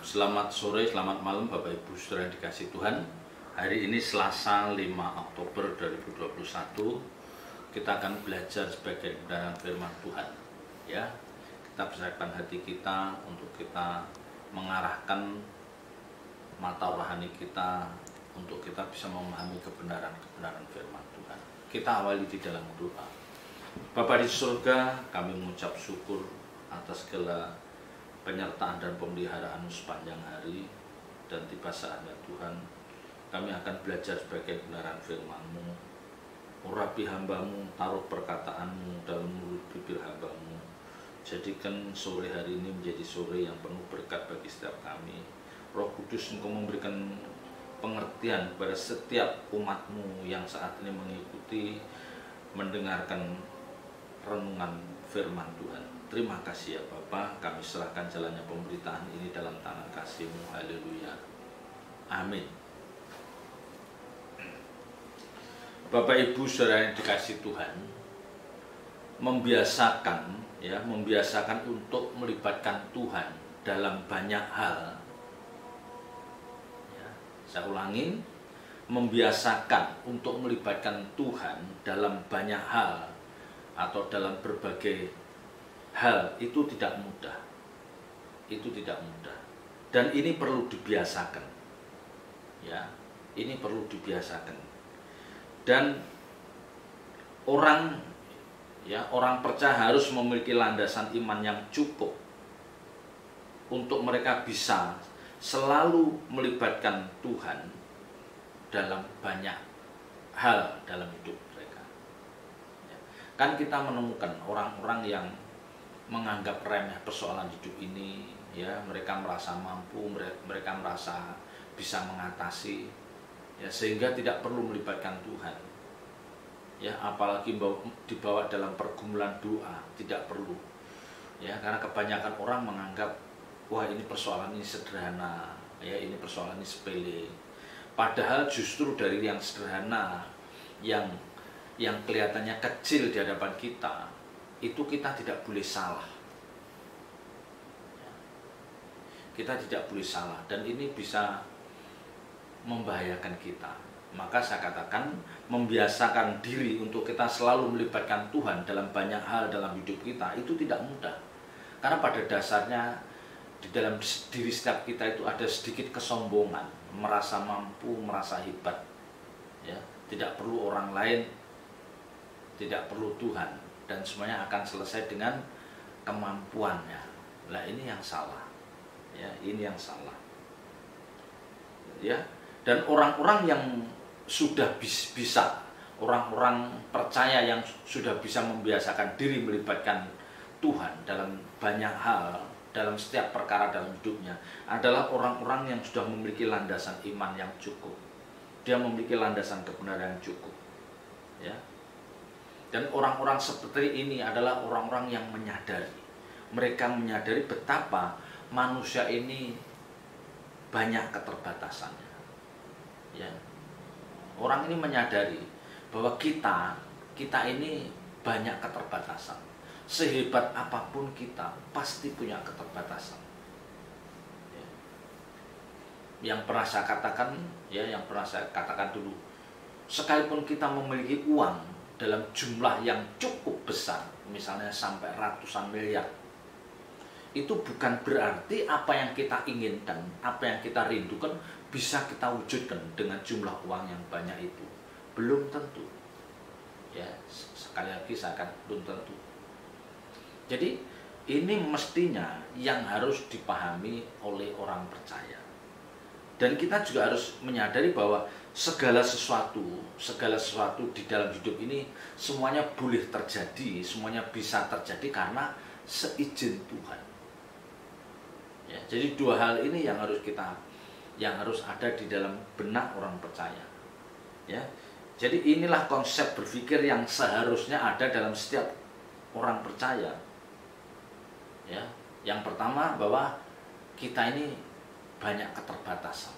Selamat sore, selamat malam Bapak Ibu Saudara yang dikasihi Tuhan. Hari ini Selasa 5 Oktober 2021. Kita akan belajar sebagai kebenaran firman Tuhan. Ya, kita persiapkan hati kita untuk kita mengarahkan mata rohani kita untuk kita bisa memahami kebenaran-kebenaran firman Tuhan. Kita awali di dalam doa. Bapa di surga, kami mengucap syukur atas segala penyertaan dan pemeliharaan sepanjang hari, dan tiba saatnya Tuhan kami akan belajar sebagai kebenaran firman-Mu. Urapi hamba-Mu, taruh perkataan-Mu dalam mulut bibir hamba-Mu. Jadikan sore hari ini menjadi sore yang penuh berkat bagi setiap kami. Roh Kudus, Engkau memberikan pengertian kepada setiap umat-Mu yang saat ini mengikuti, mendengarkan renungan firman Tuhan. Terima kasih ya Bapa, kami serahkan jalannya pemberitaan ini dalam tangan kasih-Mu. Haleluya. Amin. Bapak Ibu Saudara yang dikasihi Tuhan, membiasakan untuk melibatkan Tuhan dalam banyak hal. Ya, saya ulangin, membiasakan untuk melibatkan Tuhan dalam banyak hal atau dalam berbagai hal itu tidak mudah. Itu tidak mudah. Dan ini perlu dibiasakan. Ya, ini perlu dibiasakan. Dan orang percaya harus memiliki landasan iman yang cukup untuk mereka bisa selalu melibatkan Tuhan dalam banyak hal dalam hidup mereka. Ya. Kan kita menemukan orang-orang yang menganggap remeh persoalan hidup ini, ya, mereka merasa mampu, mereka merasa bisa mengatasi, ya, sehingga tidak perlu melibatkan Tuhan, ya, apalagi dibawa dalam pergumulan doa, tidak perlu, ya, karena kebanyakan orang menganggap, wah, ini persoalan ini sederhana, ya, ini persoalan ini sepele, padahal justru dari yang sederhana, yang kelihatannya kecil di hadapan kita, itu kita tidak boleh salah. Kita tidak boleh salah, dan ini bisa membahayakan kita. Maka saya katakan, membiasakan diri untuk kita selalu melibatkan Tuhan dalam banyak hal dalam hidup kita itu tidak mudah. Karena pada dasarnya di dalam diri setiap kita itu ada sedikit kesombongan, merasa mampu, merasa hebat. Ya, tidak perlu orang lain, tidak perlu Tuhan, dan semuanya akan selesai dengan kemampuannya. Nah, ini yang salah. Ya, ini yang salah. Ya, dan orang-orang yang sudah bisa, orang-orang percaya yang sudah bisa membiasakan diri melibatkan Tuhan dalam banyak hal, dalam setiap perkara dalam hidupnya, adalah orang-orang yang sudah memiliki landasan iman yang cukup. Dia memiliki landasan kebenaran yang cukup. Ya. Dan orang-orang seperti ini adalah orang-orang yang menyadari. Mereka menyadari betapa manusia ini banyak keterbatasannya. Ya. Orang ini menyadari bahwa kita ini banyak keterbatasan. Sehebat apapun kita pasti punya keterbatasan. Ya. Yang pernah saya katakan, dulu, sekalipun kita memiliki uang dalam jumlah yang cukup besar, misalnya sampai ratusan miliar, itu bukan berarti apa yang kita inginkan, apa yang kita rindukan bisa kita wujudkan dengan jumlah uang yang banyak itu. Belum tentu. Ya, sekali lagi saya akan belum tentu. Jadi ini mestinya yang harus dipahami oleh orang percaya. Dan kita juga harus menyadari bahwa segala sesuatu di dalam hidup ini semuanya boleh terjadi, semuanya bisa terjadi karena seizin Tuhan. Ya, jadi dua hal ini yang harus ada di dalam benak orang percaya. Ya, jadi inilah konsep berpikir yang seharusnya ada dalam setiap orang percaya. Ya, yang pertama bahwa kita ini banyak keterbatasan.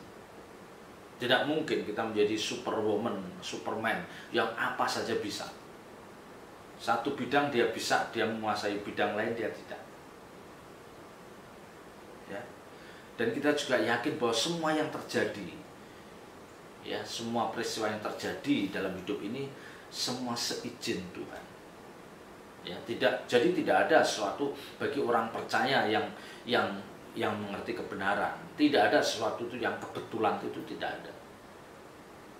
Tidak mungkin kita menjadi superwoman, superman yang apa saja bisa. Satu bidang dia bisa, dia menguasai bidang lain dia tidak. Ya. Dan kita juga yakin bahwa semua yang terjadi, ya, semua peristiwa yang terjadi dalam hidup ini semua seizin Tuhan. Ya, jadi tidak ada sesuatu bagi orang percaya yang mengerti kebenaran. Tidak ada sesuatu itu yang kebetulan, itu tidak ada.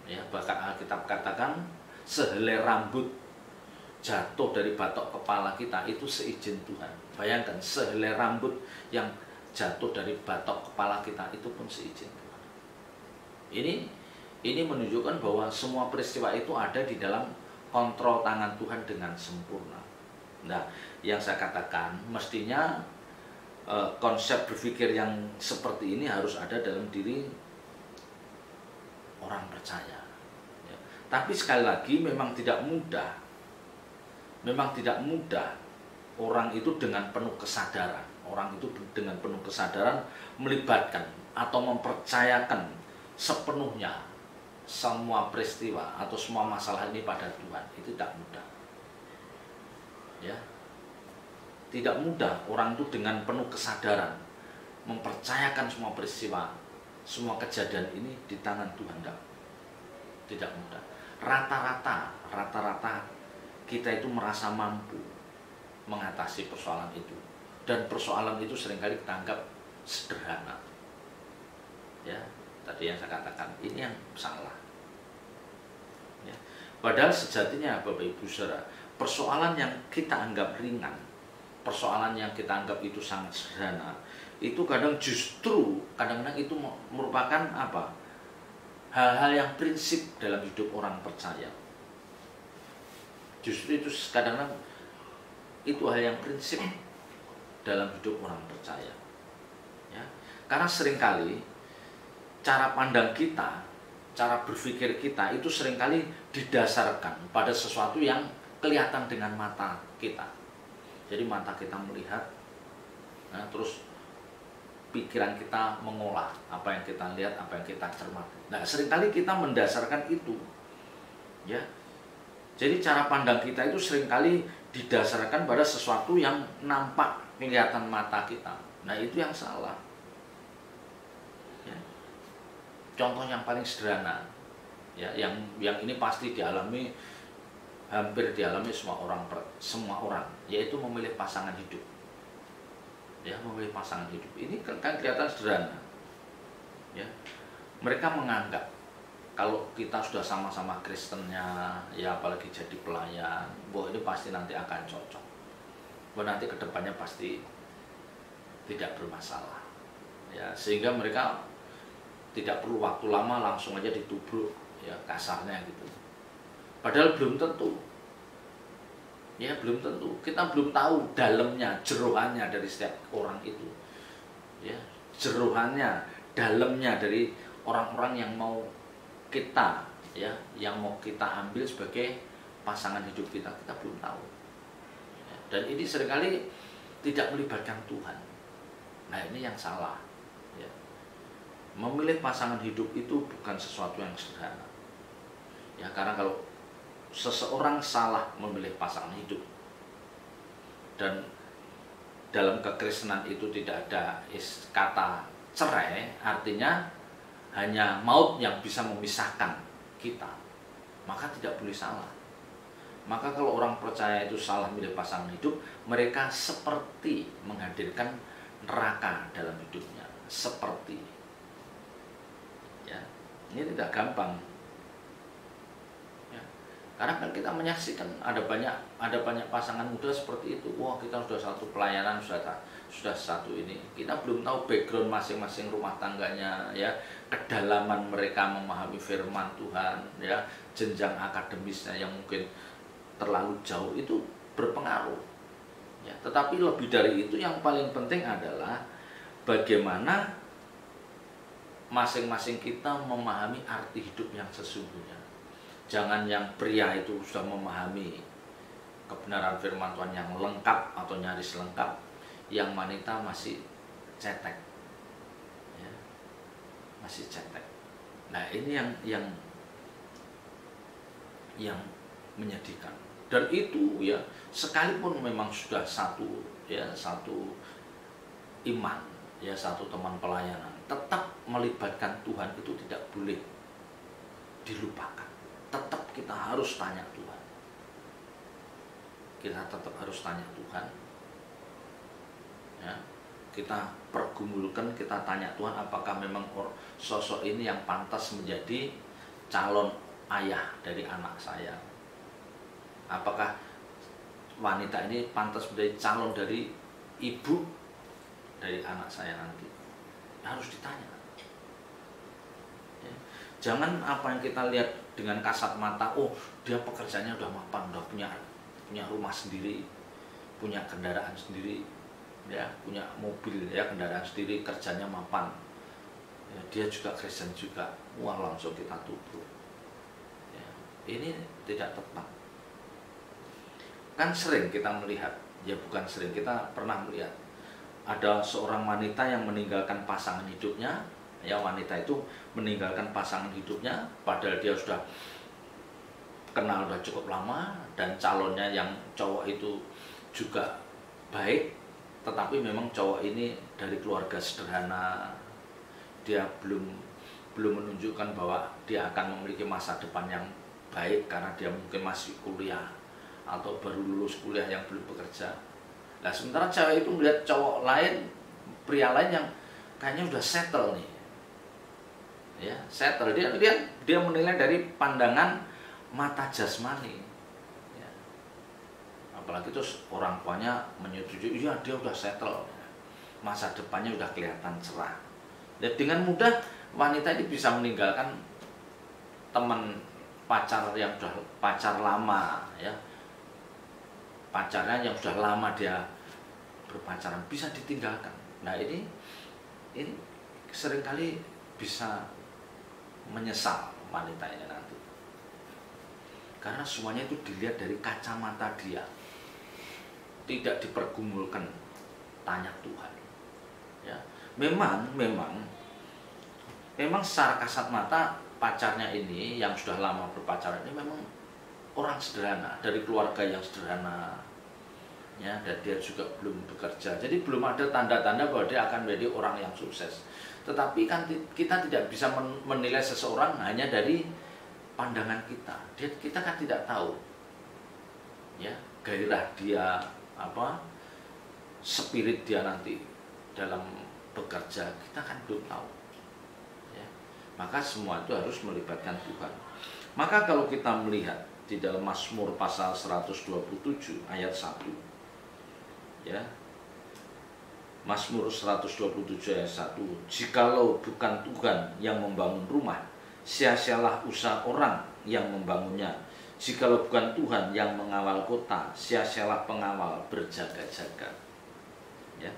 Ya, bahkan Alkitab katakan sehelai rambut jatuh dari batok kepala kita itu seizin Tuhan. Bayangkan sehelai rambut yang jatuh dari batok kepala kita itu pun seizin Tuhan. Ini menunjukkan bahwa semua peristiwa itu ada di dalam kontrol tangan Tuhan dengan sempurna. Nah, yang saya katakan mestinya konsep berpikir yang seperti ini harus ada dalam diri orang percaya. Ya. Tapi sekali lagi memang tidak mudah. Memang tidak mudah orang itu dengan penuh kesadaran. Orang itu dengan penuh kesadaran melibatkan atau mempercayakan sepenuhnya semua peristiwa atau semua masalah ini pada Tuhan. Itu tidak mudah. Ya. Tidak mudah orang itu dengan penuh kesadaran mempercayakan semua peristiwa, semua kejadian ini di tangan Tuhan. Tidak mudah. Rata-rata kita itu merasa mampu mengatasi persoalan itu, dan persoalan itu seringkali kita anggap sederhana. Ya, tadi yang saya katakan ini yang salah. Ya. Padahal sejatinya Bapak Ibu Saudara, persoalan yang kita anggap ringan, persoalan yang kita anggap itu sangat sederhana, itu kadang-kadang itu merupakan apa? Hal-hal yang prinsip dalam hidup orang percaya. Justru itu kadang-kadang itu hal yang prinsip dalam hidup orang percaya. Ya. Karena seringkali cara pandang kita, cara berpikir kita itu seringkali didasarkan pada sesuatu yang kelihatan dengan mata kita. Jadi mata kita melihat, nah, terus pikiran kita mengolah apa yang kita lihat, apa yang kita cermati. Nah, seringkali kita mendasarkan itu, ya. Jadi cara pandang kita itu seringkali didasarkan pada sesuatu yang nampak kelihatan mata kita. Nah, itu yang salah. Ya. Contoh yang paling sederhana, ya, yang ini pasti hampir dialami semua orang, yaitu memilih pasangan hidup. Ya, memilih pasangan hidup. Ini kan kelihatan sederhana. Ya. Mereka menganggap kalau kita sudah sama-sama Kristennya, ya apalagi jadi pelayan, bahwa ini pasti nanti akan cocok. Bahwa nanti kedepannya pasti tidak bermasalah. Ya, sehingga mereka tidak perlu waktu lama, langsung aja ditubruk, ya kasarnya gitu. Padahal belum tentu. Ya, belum tentu. Kita belum tahu dalamnya, jerohannya dari setiap orang itu. Ya, jerohannya, dalamnya dari orang-orang yang mau kita, ya, yang mau kita ambil sebagai pasangan hidup kita belum tahu. Ya, dan ini seringkali tidak melibatkan Tuhan. Nah, ini yang salah. Ya. Memilih pasangan hidup itu bukan sesuatu yang sederhana. Ya, karena kalau seseorang salah memilih pasangan hidup, dan dalam kekristenan itu tidak ada kata cerai, artinya hanya maut yang bisa memisahkan kita, maka tidak boleh salah. Maka kalau orang percaya itu salah milih pasangan hidup, mereka seperti menghadirkan neraka dalam hidupnya, seperti. Ya, ini tidak gampang. Ya, karena kan kita menyaksikan ada banyak pasangan muda seperti itu. Wah, kita sudah satu pelayanan, sudah satu ini. Kita belum tahu background masing-masing rumah tangganya, ya, kedalaman mereka memahami firman Tuhan, ya, jenjang akademisnya yang mungkin terlalu jauh, itu berpengaruh. Ya, tetapi lebih dari itu yang paling penting adalah bagaimana masing-masing kita memahami arti hidup yang sesungguhnya. Jangan yang pria itu sudah memahami kebenaran firman Tuhan yang lengkap atau nyaris lengkap, yang wanita masih cetek. Ya, masih cetek. Nah, ini yang menyedihkan. Dan itu, ya, sekalipun memang sudah satu iman, ya, satu teman pelayanan, melibatkan Tuhan itu tidak boleh dilupakan. Tetap kita harus tanya Tuhan. Kita tetap harus tanya Tuhan. Ya, kita pergumulkan, kita tanya Tuhan, apakah memang sosok ini yang pantas menjadi calon ayah dari anak saya? Apakah wanita ini pantas menjadi calon dari ibu dari anak saya nanti? Harus ditanya. Ya. Jangan apa yang kita lihat dengan kasat mata, oh dia pekerjaannya udah mapan, udah punya rumah sendiri, punya kendaraan sendiri, ya, punya mobil, ya, kendaraan sendiri, kerjanya mapan, ya, dia juga Kristen juga, wah langsung kita tutup. Ya, ini tidak tepat. Kan sering kita melihat, ya bukan sering, kita pernah melihat ada seorang wanita yang meninggalkan pasangan hidupnya, ya, wanita itu meninggalkan pasangan hidupnya padahal dia sudah kenal udah cukup lama dan calonnya yang cowok itu juga baik, tetapi memang cowok ini dari keluarga sederhana, dia belum menunjukkan bahwa dia akan memiliki masa depan yang baik karena dia mungkin masih kuliah atau baru lulus kuliah yang belum bekerja. Nah, sementara cewek itu melihat cowok lain, pria lain yang kayaknya udah settle nih, ya, settle. Dia menilai dari pandangan mata jasmani, ya. Apalagi terus orang tuanya menyetujui, iya dia udah settle, masa depannya udah kelihatan cerah. Dan dengan mudah wanita ini bisa meninggalkan teman pacar yang sudah pacar lama, ya, pacarnya yang sudah lama dia berpacaran bisa ditinggalkan. Nah ini seringkali bisa menyesal wanita ini nanti, karena semuanya itu dilihat dari kacamata dia, tidak dipergumulkan tanya Tuhan. Ya, memang secara kasat mata pacarnya ini yang sudah lama berpacaran ini memang orang sederhana, dari keluarga yang sederhana, ya, dan dia juga belum bekerja, jadi belum ada tanda-tanda bahwa dia akan menjadi orang yang sukses. Tetapi kan kita tidak bisa menilai seseorang hanya dari pandangan kita. Kita kan tidak tahu, ya, gairah dia, apa, spirit dia nanti dalam bekerja, kita kan belum tahu, ya. Maka semua itu harus melibatkan Tuhan. Maka kalau kita melihat di dalam Mazmur pasal 127 ayat 1, ya, Mazmur 127 ayat 1, jikalau bukan Tuhan yang membangun rumah, sia-sialah usaha orang yang membangunnya. Jikalau bukan Tuhan yang mengawal kota, sia-sialah pengawal berjaga-jaga. Ya.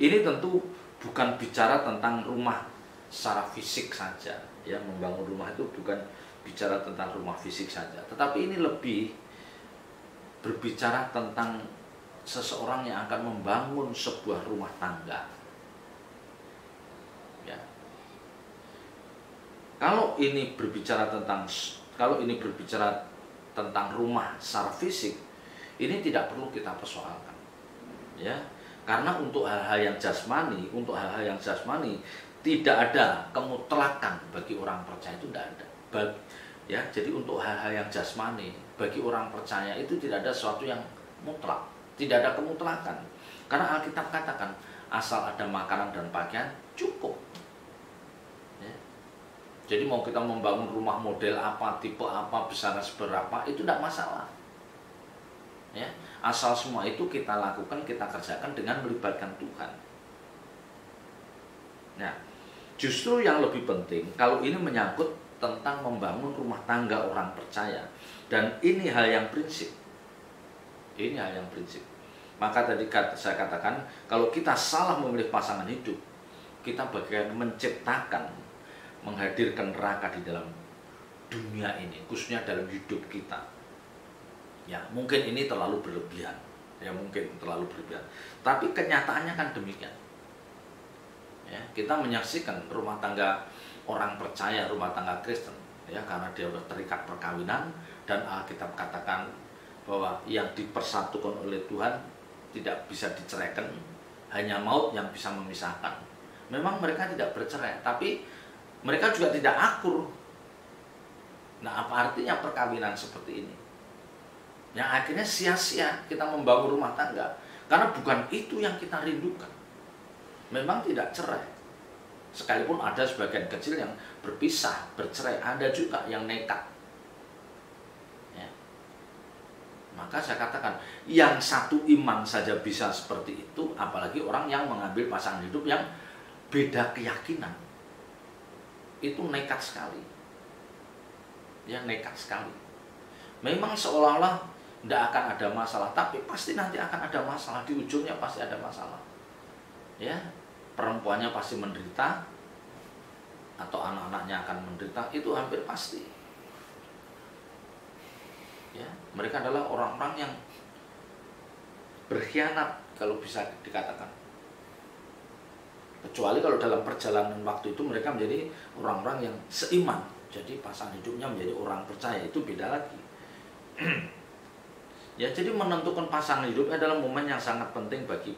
Ini tentu bukan bicara tentang rumah secara fisik saja, ya, membangun rumah itu bukan bicara tentang rumah fisik saja, tetapi ini lebih berbicara tentang seseorang yang akan membangun sebuah rumah tangga. Ya. Kalau ini berbicara tentang rumah secara fisik, ini tidak perlu kita persoalkan, ya, karena untuk hal-hal yang jasmani, tidak ada kemutlakan bagi orang percaya, itu tidak ada. Ya, jadi untuk hal-hal yang jasmani bagi orang percaya itu tidak ada sesuatu yang mutlak, tidak ada kemutlakan, karena Alkitab katakan asal ada makanan dan pakaian cukup. Ya. Jadi mau kita membangun rumah model apa, tipe apa, besarnya seberapa, itu tidak masalah. Ya, asal semua itu kita lakukan, kita kerjakan dengan melibatkan Tuhan. Nah, justru yang lebih penting kalau ini menyangkut tentang membangun rumah tangga orang percaya, dan ini hal yang prinsip. Ini hal yang prinsip. Maka tadi saya katakan, kalau kita salah memilih pasangan hidup, kita bagian menciptakan, menghadirkan neraka di dalam dunia ini, khususnya dalam hidup kita. Ya, mungkin ini terlalu berlebihan. Ya, mungkin terlalu berlebihan. Tapi kenyataannya kan demikian. Ya, kita menyaksikan rumah tangga orang percaya, rumah tangga Kristen, ya, karena dia sudah terikat perkawinan, dan Alkitab katakan bahwa yang dipersatukan oleh Tuhan tidak bisa diceraikan, hanya maut yang bisa memisahkan. Memang mereka tidak bercerai, tapi mereka juga tidak akur. Nah, apa artinya perkawinan seperti ini? Yang akhirnya sia-sia kita membangun rumah tangga, karena bukan itu yang kita rindukan. Memang tidak cerai, sekalipun ada sebagian kecil yang berpisah, bercerai, ada juga yang nekat. Ya. Maka saya katakan, yang satu iman saja bisa seperti itu, apalagi orang yang mengambil pasangan hidup yang beda keyakinan. Itu nekat sekali. Ya, nekat sekali. Memang seolah-olah tidak akan ada masalah, tapi pasti nanti akan ada masalah. Di ujungnya pasti ada masalah. Ya, perempuannya pasti menderita, atau anak-anaknya akan menderita, itu hampir pasti. Ya, mereka adalah orang-orang yang berkhianat, kalau bisa dikatakan. Kecuali kalau dalam perjalanan waktu itu mereka menjadi orang-orang yang seiman, jadi pasangan hidupnya menjadi orang percaya, itu beda lagi. Ya, jadi menentukan pasangan hidup adalah momen yang sangat penting bagi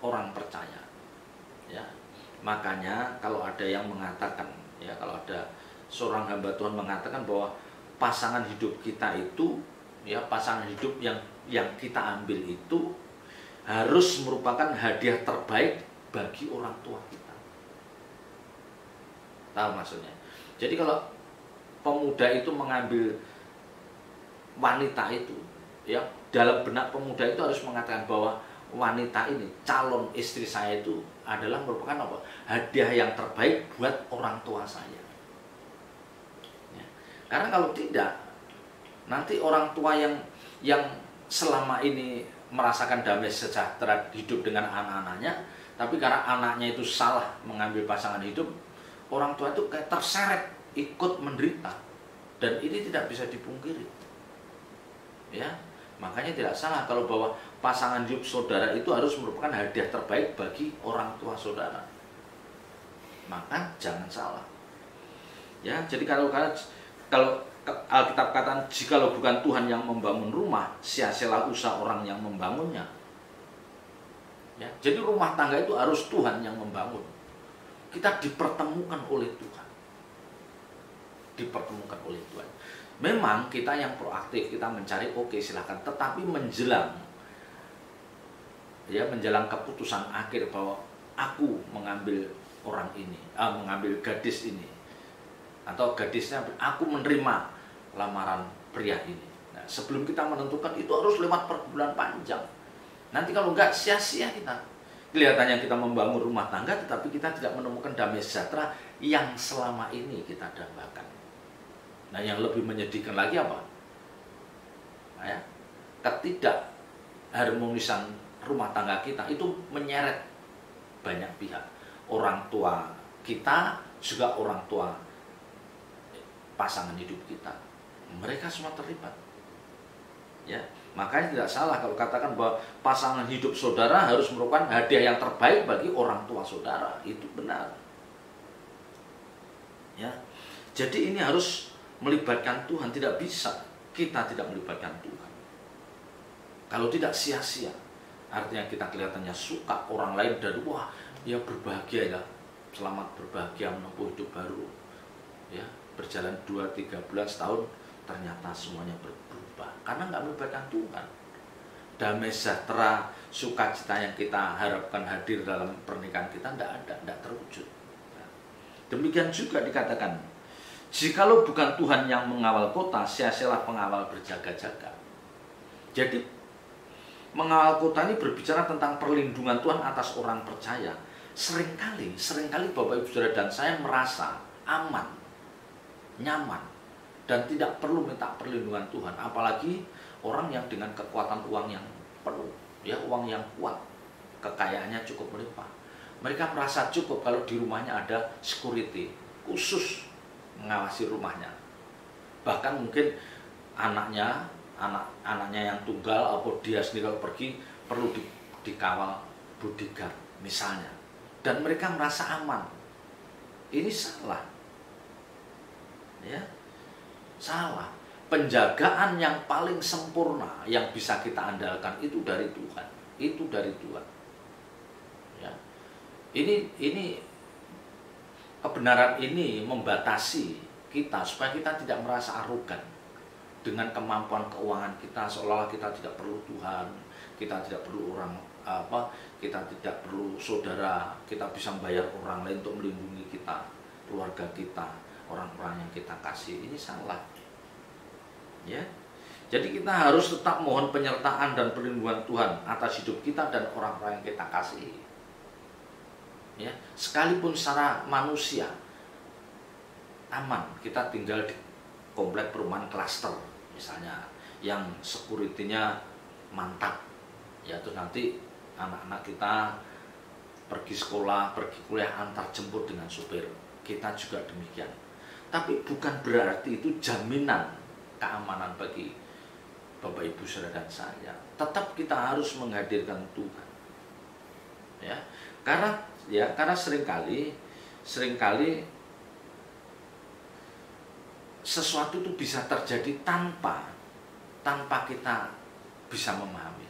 orang percaya. Ya, makanya kalau ada yang mengatakan, ya, kalau ada seorang hamba Tuhan mengatakan bahwa pasangan hidup kita itu, ya, pasangan hidup yang kita ambil itu harus merupakan hadiah terbaik bagi orang tua kita. Tahu maksudnya? Jadi kalau pemuda itu mengambil wanita itu, ya, dalam benak pemuda itu harus mengatakan bahwa wanita ini, calon istri saya itu adalah merupakan apa? Hadiah yang terbaik buat orang tua saya. Ya. Karena kalau tidak, nanti orang tua yang selama ini merasakan damai sejahtera hidup dengan anak-anaknya, tapi karena anaknya itu salah mengambil pasangan hidup, orang tua itu kayak terseret ikut menderita, dan ini tidak bisa dipungkiri. Ya, makanya tidak salah kalau bahwa pasangan hidup saudara itu harus merupakan hadiah terbaik bagi orang tua saudara. Maka jangan salah. Ya, jadi kalau Alkitab katakan, jikalau bukan Tuhan yang membangun rumah, sia-sialah usaha orang yang membangunnya. Ya, jadi rumah tangga itu harus Tuhan yang membangun. Kita dipertemukan oleh Tuhan. Dipertemukan oleh Tuhan. Memang kita yang proaktif, kita mencari, oke, silakan. Tetapi menjelang keputusan akhir bahwa aku mengambil orang ini, mengambil gadis ini, atau gadisnya, aku menerima lamaran pria ini. Nah, sebelum kita menentukan, itu harus lewat pergumulan panjang. Nanti kalau enggak, sia-sia kita. Kelihatannya kita membangun rumah tangga, tetapi kita tidak menemukan damai sejahtera yang selama ini kita dambakan. Nah, yang lebih menyedihkan lagi apa? Nah, ya, ketidakharmonisan rumah tangga kita itu menyeret banyak pihak. Orang tua kita, juga orang tua pasangan hidup kita. Mereka semua terlibat. Ya, makanya tidak salah kalau katakan bahwa pasangan hidup saudara harus merupakan hadiah yang terbaik bagi orang tua saudara. Itu benar. Ya. Jadi ini harus melibatkan Tuhan, tidak bisa kita tidak melibatkan Tuhan. Kalau tidak, sia-sia. Artinya kita kelihatannya suka orang lain dan wah, ya berbahagia ya, selamat berbahagia menempuh hidup baru. Ya, berjalan 2-3 bulan setahun, ternyata semuanya berubah karena nggak melibatkan Tuhan. Damai sejahtera, sukacita yang kita harapkan hadir dalam pernikahan kita tidak terwujud. Demikian juga dikatakan, jikalau bukan Tuhan yang mengawal kota, sia-sialah pengawal berjaga-jaga. Jadi mengawal kota ini berbicara tentang perlindungan Tuhan atas orang percaya. Seringkali Bapak Ibu Saudara dan saya merasa aman, nyaman, dan tidak perlu minta perlindungan Tuhan. Apalagi orang yang dengan kekuatan uang yang penuh, ya, uang yang kuat, kekayaannya cukup melimpah. Mereka merasa cukup kalau di rumahnya ada security khusus mengawasi rumahnya. Bahkan mungkin anaknya yang tunggal atau dia sendiri kalau pergi perlu dikawal bodyguard misalnya, dan mereka merasa aman. Ini salah, ya, salah. Penjagaan yang paling sempurna yang bisa kita andalkan itu dari Tuhan, ya. Ini kebenaran ini membatasi kita supaya kita tidak merasa arogan dengan kemampuan keuangan kita, seolah-olah kita tidak perlu Tuhan, kita tidak perlu orang kita tidak perlu saudara, kita bisa membayar orang lain untuk melindungi kita, keluarga kita, orang-orang yang kita kasih. Ini salah. Ya. Jadi kita harus tetap mohon penyertaan dan perlindungan Tuhan atas hidup kita dan orang-orang yang kita kasih. Ya, sekalipun secara manusia aman, kita tinggal di komplek perumahan klaster misalnya yang security-nya mantap. Ya, terus nanti anak-anak kita pergi sekolah, pergi kuliah antar jemput dengan supir. Kita juga demikian. Tapi bukan berarti itu jaminan keamanan bagi Bapak Ibu Saudara dan saya. Tetap kita harus menghadirkan Tuhan. Ya. Karena seringkali sesuatu itu bisa terjadi tanpa kita bisa memahami.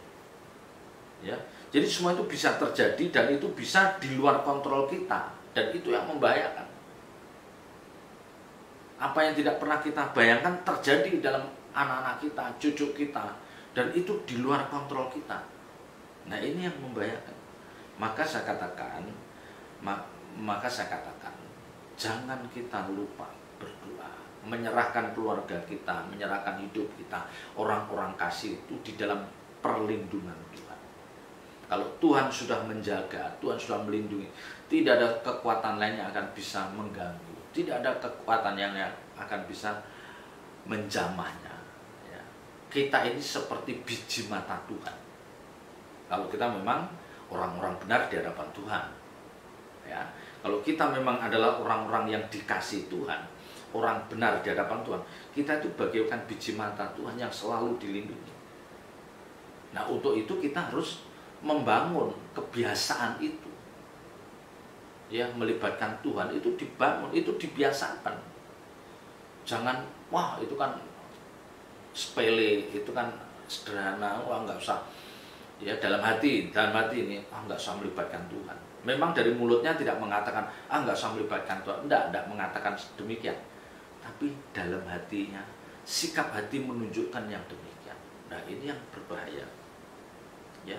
Ya. Jadi semua itu bisa terjadi dan itu bisa di luar kontrol kita, dan itu yang membahayakan. Apa yang tidak pernah kita bayangkan terjadi dalam anak-anak kita, cucu kita, dan itu di luar kontrol kita. Nah, ini yang membahayakan. Maka saya katakan, jangan kita lupa berdoa, menyerahkan keluarga kita, menyerahkan hidup kita, orang-orang kasih itu di dalam perlindungan Tuhan. Kalau Tuhan sudah menjaga, Tuhan sudah melindungi, tidak ada kekuatan lain yang akan bisa mengganggu, tidak ada kekuatan yang akan bisa menjamahnya. Ya. Kita ini seperti biji mata Tuhan. Kalau kita memang orang-orang benar di hadapan Tuhan. Ya. Kalau kita memang adalah orang-orang yang dikasih Tuhan, orang benar di hadapan Tuhan, kita itu bagaikan biji mata Tuhan yang selalu dilindungi. Nah, untuk itu kita harus membangun kebiasaan itu. Ya, melibatkan Tuhan itu dibangun, itu dibiasakan. Jangan, wah itu kan sepele, itu kan sederhana, wah nggak usah. Ya, dalam hati ini, nggak usah melibatkan Tuhan. Memang dari mulutnya tidak mengatakan, nggak usah melibatkan Tuhan. Enggak mengatakan demikian. Tapi dalam hatinya, sikap hati menunjukkan yang demikian. Nah, ini yang berbahaya. Ya.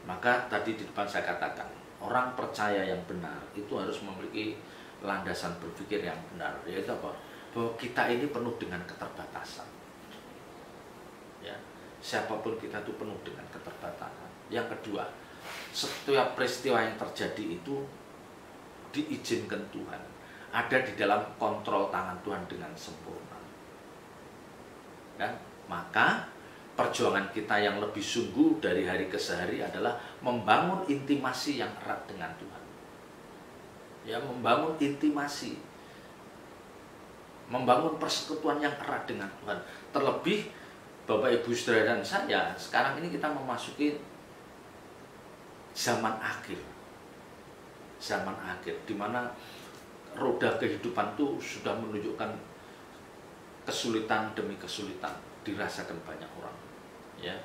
Maka tadi di depan saya katakan, orang percaya yang benar itu harus memiliki landasan berpikir yang benar, yaitu apa? Bahwa kita ini penuh dengan keterbatasan. Ya, siapapun kita itu penuh dengan keterbatasan. Yang kedua, setiap peristiwa yang terjadi itu diizinkan Tuhan, ada di dalam kontrol tangan Tuhan dengan sempurna. Kan? Maka perjuangan kita yang lebih sungguh dari hari ke hari adalah membangun intimasi yang erat dengan Tuhan. Ya, membangun intimasi, membangun persekutuan yang erat dengan Tuhan. Terlebih Bapak Ibu Saudara dan saya, sekarang ini kita memasuki zaman akhir. Zaman akhir di mana roda kehidupan itu sudah menunjukkan kesulitan demi kesulitan dirasakan banyak orang. Ya,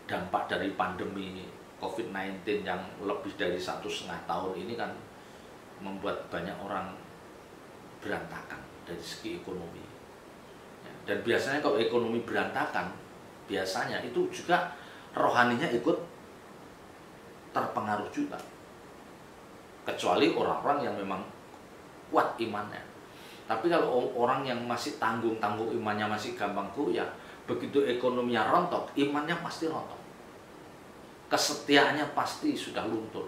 dampak dari pandemi COVID-19 yang lebih dari 1,5 tahun ini kan membuat banyak orang berantakan dari segi ekonomi. Ya, dan biasanya kalau ekonomi berantakan, biasanya itu juga rohaninya ikut terpengaruh juga. Kecuali orang-orang yang memang kuat imannya. Tapi kalau orang yang masih tanggung-tanggung imannya, masih gampang goyah, begitu ekonominya rontok, imannya pasti rontok. Kesetiaannya pasti sudah luntur.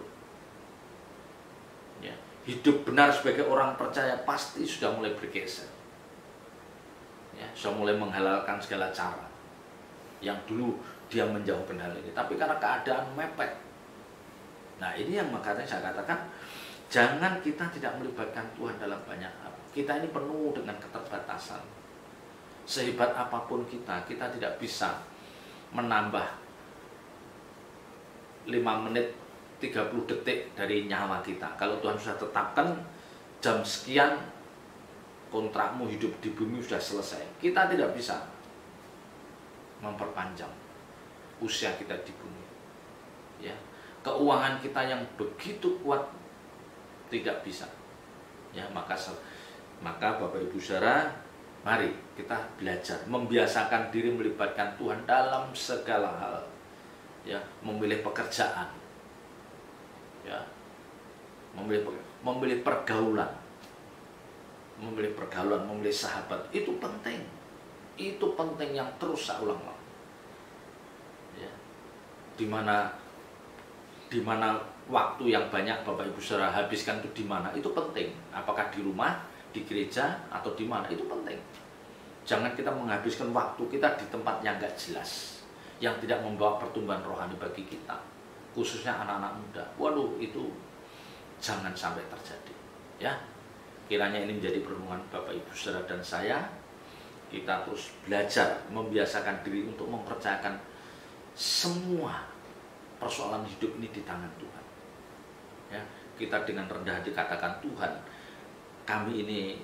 Ya, hidup benar sebagai orang percaya pasti sudah mulai bergeser. Ya, sudah mulai menghalalkan segala cara. Yang dulu dia menjauhkan hal ini, tapi karena keadaan mepet. Nah, ini yang makanya saya katakan, jangan kita tidak melibatkan Tuhan dalam banyak hal. Kita ini penuh dengan keterbatasan. Sehebat apapun kita tidak bisa menambah 5 menit 30 detik dari nyawa kita. Kalau Tuhan sudah tetapkan jam sekian kontrakmu hidup di bumi sudah selesai, kita tidak bisa memperpanjang usia kita di bumi. Ya, keuangan kita yang begitu kuat tidak bisa. Ya, maka Bapak Ibu Saudara, mari kita belajar membiasakan diri melibatkan Tuhan dalam segala hal. Ya, memilih pekerjaan. Ya. Memilih pergaulan. Memilih sahabat, itu penting. Itu penting yang terus saya ulang-ulang. Ya. Di mana waktu yang banyak Bapak Ibu Saudara habiskan itu di mana? Itu penting. Apakah di rumah, di gereja, atau di mana? Itu penting. Jangan kita menghabiskan waktu kita di tempat yang nggak jelas, yang tidak membawa pertumbuhan rohani bagi kita, khususnya anak-anak muda. Waduh, itu jangan sampai terjadi. Ya, kiranya ini menjadi perenungan Bapak Ibu Saudara dan saya. Kita terus belajar membiasakan diri untuk mempercayakan semua persoalan hidup ini di tangan Tuhan. Ya, kita dengan rendah hati katakan, Tuhan, kami ini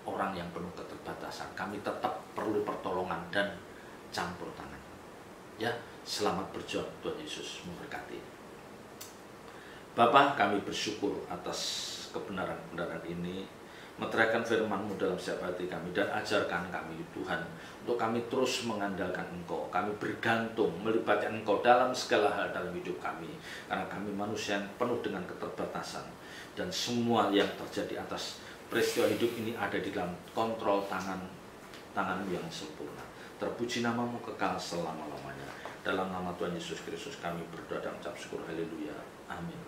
orang yang penuh keterbatasan, kami tetap perlu pertolongan dan campur tangan. Ya, selamat berjuang, Tuhan Yesus memberkati. Bapa, kami bersyukur atas kebenaran-kebenaran ini. Meteraikan firman-Mu dalam setiap hati kami dan ajarkan kami, Tuhan, untuk kami terus mengandalkan Engkau. Kami bergantung, melibatkan Engkau dalam segala hal dalam hidup kami, karena kami manusia yang penuh dengan keterbatasan, dan semua yang terjadi atas peristiwa hidup ini ada di dalam kontrol tangan-Mu yang sempurna. Terpuji nama-Mu kekal selama-lamanya. Dalam nama Tuhan Yesus Kristus kami berdoa dan ucap syukur. Haleluya. Amin.